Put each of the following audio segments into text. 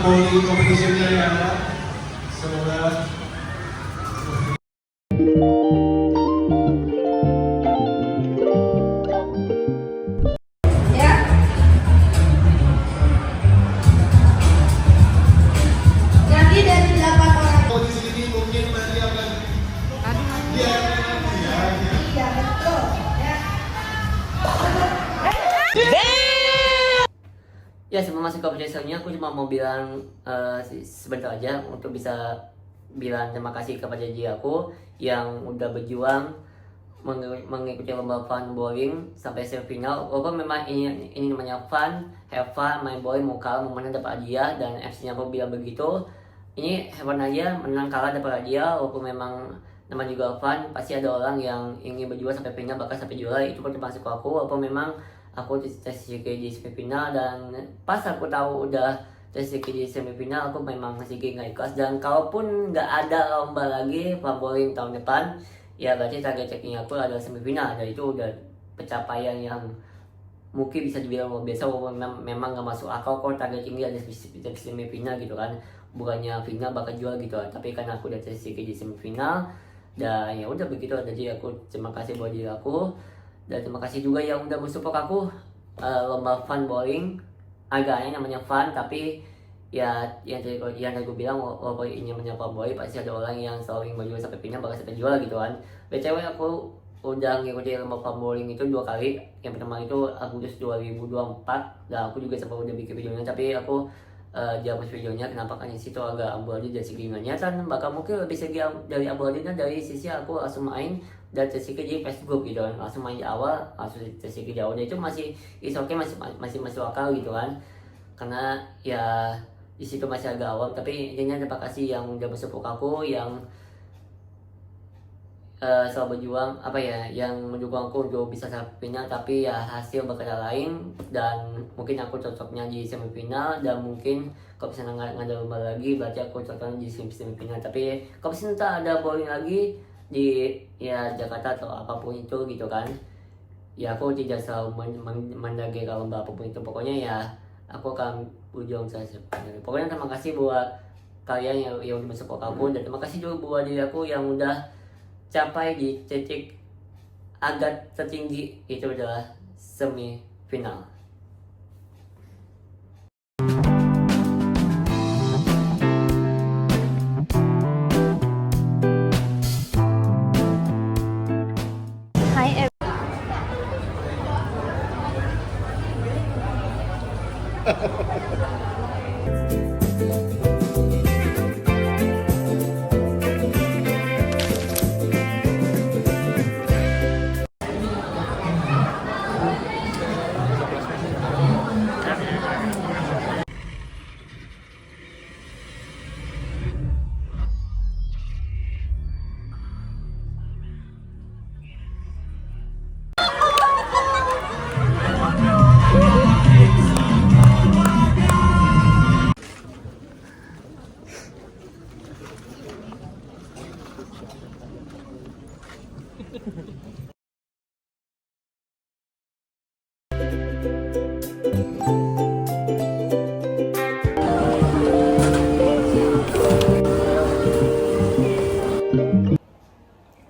bowling competition dari Anda. Semoga Ya. Jadi dari 8 orang. di sini mungkin nanti akan Iya betul. Ya. Ya, sebelum masuk ke penjelasannya, aku cuma mau bilang sebentar aja untuk bisa bilang terima kasih kepada Ji aku yang udah berjuang mengikuti lomba fun bowling sampai semifinal. Walaupun memang ini namanya fun, have fun, main bowling, mau kalah mau menang dapat hadiah, dan FC-nya aku bilang begitu. Ini have fun aja, menang kalah dapat hadiah. Walaupun memang namanya juga fun, pasti ada orang yang ingin berjuang sampai final bahkan sampai juara. Itu pun termasuk aku. Walaupun memang aku tersisih di semifinal, dan pas aku tahu udah tersisih di semifinal, aku memang masih nggak ikhlas. Dan kalaupun nggak ada lomba lagi fun bowling tahun depan, ya berarti target checking aku adalah semifinal, dan itu udah pencapaian yang mungkin bisa dibilang luar biasa. Walaupun memang nggak masuk akal kok target tinggi ada di semifinal gitu kan, bukannya final bakal jual gitu kan. Tapi karena aku udah tersisih di semifinal, dan ya udah begitu. Jadi aku terima kasih buat diri aku, dan terima kasih juga yang udah mensupport aku lomba fun bowling. Agaknya namanya fun, tapi ya yang tadi gue bilang, walaupun ini namanya fun bowling, pasti ada orang yang selalu ingin berjuang sampai final bahkan sampai juara gitu kan. BTW aku udah ngikutin lomba fun bowling itu 2 kali. Yang pertama itu Agustus 2024, dan aku juga sempat udah bikin videonya, tapi aku dihapus videonya. Kenapa? Kan di situ agak amburadul dari segi niatan, bahkan mungkin lebih segi dari amburadulnya dari sisi aku langsung main dan tersiki di Facebook gitu kan, langsung main di awal, langsung tersiki di awal, itu masih is okay, masih masuk akal gitu kan, karena ya di situ masih agak awam. Tapi intinya terima kasih yang udah bersupport aku, yang selalu berjuang yang mendukung aku untuk bisa sampai final. Tapi ya hasil berkata lain, dan mungkin aku cocoknya di semifinal, dan mungkin kalau misalnya nggak ada lomba lagi berarti aku cocoknya di semifinal. Tapi kalau misalnya ada bowling lagi di Jakarta atau apapun itu gitu kan, ya aku tidak selalu mendagri kalau lomba apapun itu. Pokoknya ya aku akan berjuang saja. Pokoknya terima kasih buat kalian yang udah support aku, dan terima kasih juga buat diri aku yang udah capai di titik agak tertinggi, itu adalah semifinal. Hai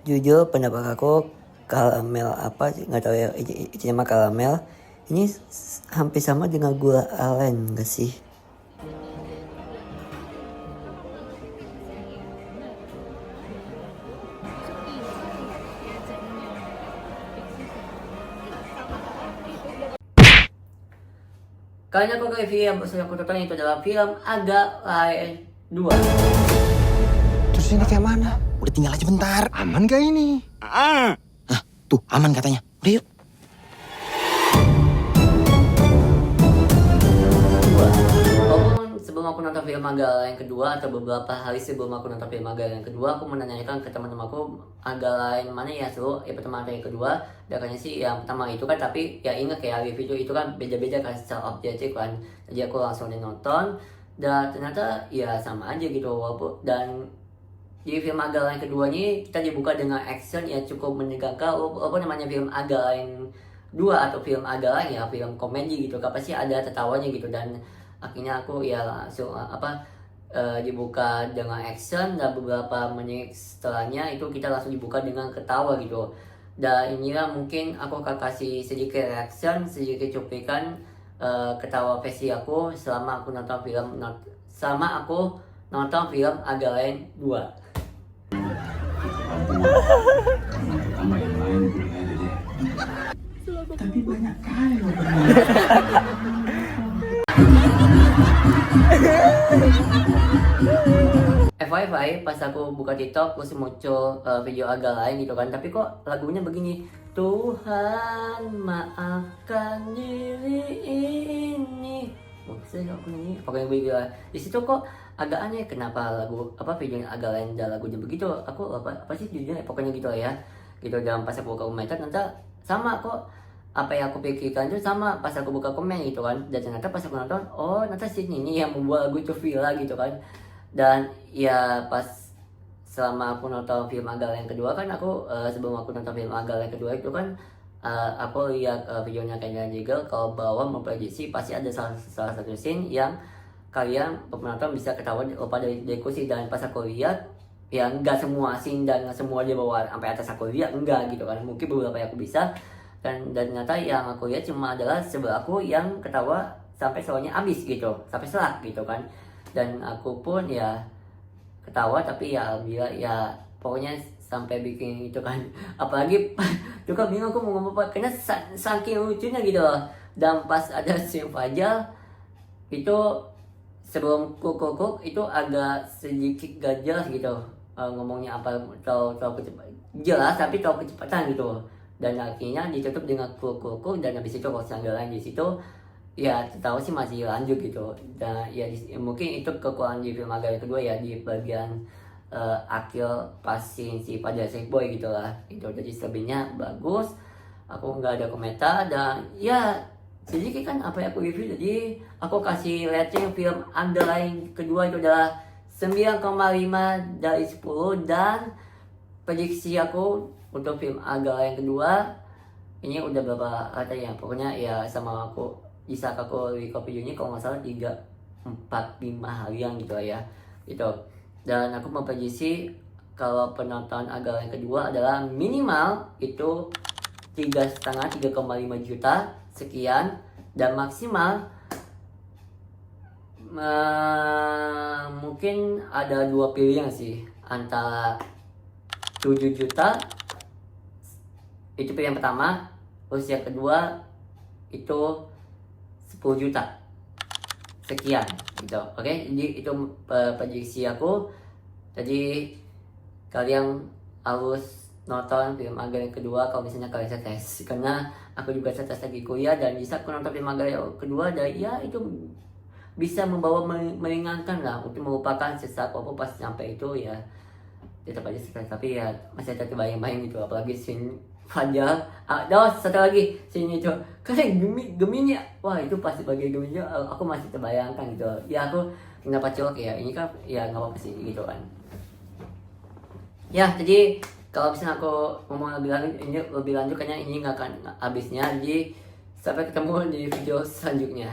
Jujur pendapat aku, karamel apa sih nggak tahu ya, ini mah karamel ini hampir sama dengan gula aren gak sih? Kayaknya aku ke film yang aku tonton itu adalah film Agak Lain 2. Terus ini kayak mana? Udah tinggal aja bentar. Aman gak ini? Nah, tuh aman katanya. Udah yuk. Walaupun sebelum aku nonton film Agak Lain kedua, atau beberapa hari sebelum aku nonton film Agak Lain kedua, aku menanyakan ke teman-teman aku Agak Lain mana ya seru, pertama atau yang kedua. Dan katanya sih yang pertama itu kan, tapi ya ingat kayak review itu kan beda-beda kan secara objektif kan. Jadi aku langsung nonton, dan ternyata ya sama aja gitu. Walaupun dan di film Agak Lain keduanya kita dibuka dengan action yang cukup menegangkan. Walaupun namanya film Agak Lain 2 atau film Agak Lain, ya film komedi gitu kan, pasti ada tertawanya gitu. Dan akhirnya aku ya langsung dibuka dengan action, dan beberapa menit setelahnya itu kita langsung dibuka dengan ketawa gitu. Dan inilah mungkin aku akan kasih sedikit reaction, sedikit cuplikan ketawa versi aku selama aku nonton film Agak Lain 2. Pertama yang lain boleh aja deh. Tapi banyak kali loh. FYI, pas aku buka TikTok terus muncul video Agak Lain gitu kan, tapi kok lagunya begini, Tuhan maafkan diri ini. Maksudnya aku nyanyi pokoknya begitu lah. Di situ kok agak aneh, kenapa videonya Agak Lain dan lagunya begitu. Aku apa sih judulnya, pokoknya gitu lah ya gitu. Dan pas aku buka komentar ternyata sama kok, apa yang aku pikirkan itu sama pas aku buka komen gitu kan. Dan ternyata pas aku nonton, oh ternyata si ini yang membuat lagu itu Villa gitu kan. Dan ya pas selama aku nonton film Agak Lain kedua kan, aku sebelum aku nonton film Agak Lain kedua itu kan aku lihat videonya Kayaknya Jiggle kalau bahwa memprediksi pasti ada salah satu scene yang kalian penonton bisa ketawa lupa dari kursi. Dan pas aku lihat ya enggak semua scene dan enggak semua dia bawa sampai atas aku lihat, enggak gitu kan, mungkin beberapa yang aku bisa. Dan ternyata yang aku lihat cuma adalah sebelah aku yang ketawa sampai soalnya habis gitu, sampai selak gitu kan. Dan aku pun ya ketawa, tapi ya alhamdulillah ya pokoknya sampai bikin itu kan. Apalagi juga bingung aku mau ngomong apa karena saking lucunya gitu loh. Dan pas ada scene Fajar itu sebelum kukuk itu agak sedikit gak jelas gitu ngomongnya apa, tahu jelas tapi tahu kecepatan gitu. Dan akhirnya ditutup dengan kukuk, dan habis itu kalau Agak Lain di situ ya tahu sih masih lanjut gitu. Dan ya mungkin itu kekurangan di film Agak Lain kedua ya, di bagian akhir pas si Fajar Safe Boy gitu lah itu. Jadi selebihnya bagus, aku nggak ada komentar. Dan ya sedikit kan apa yang aku review, jadi aku kasih rating film Agak Lain kedua itu adalah 9,5 dari 10. Dan prediksi aku untuk film Agak Lain kedua ini udah berapa hari ya, pokoknya ya sama aku bisa aku record videonya kalau nggak salah 3, 4, 5 harian gitu ya gitu. Dan aku memprediksi kalau penonton Agak Lain kedua adalah minimal itu 3,5 juta sekian, dan maksimal mungkin ada dua pilihan sih, antara 7 juta itu pilihan pertama, terus yang kedua itu 10 juta sekian gitu. Oke, jadi itu prediksi aku. Jadi kalian harus nonton film Agak Lain kedua kalau misalnya kalian stres, karena aku juga stres lagi kuliah. Dan bisa aku nonton film Agak Lain kedua, dan ya itu bisa membawa meringankan lah untuk melupakan sesak apa pas sampai itu ya tetap aja stres, tapi ya masih ada terbayang-bayang gitu. Apalagi scene Fajar, satu lagi scene itu kayak Gemini, wah itu pasti bagi Gemini aku masih terbayangkan gitu ya. Aku kenapa colok ya, ini kan ya nggak apa-apa sih gitu kan ya. Jadi kalau misalnya aku ngomong lebih lanjut kayaknya ini nggak akan habisnya. Jadi sampai ketemu di video selanjutnya.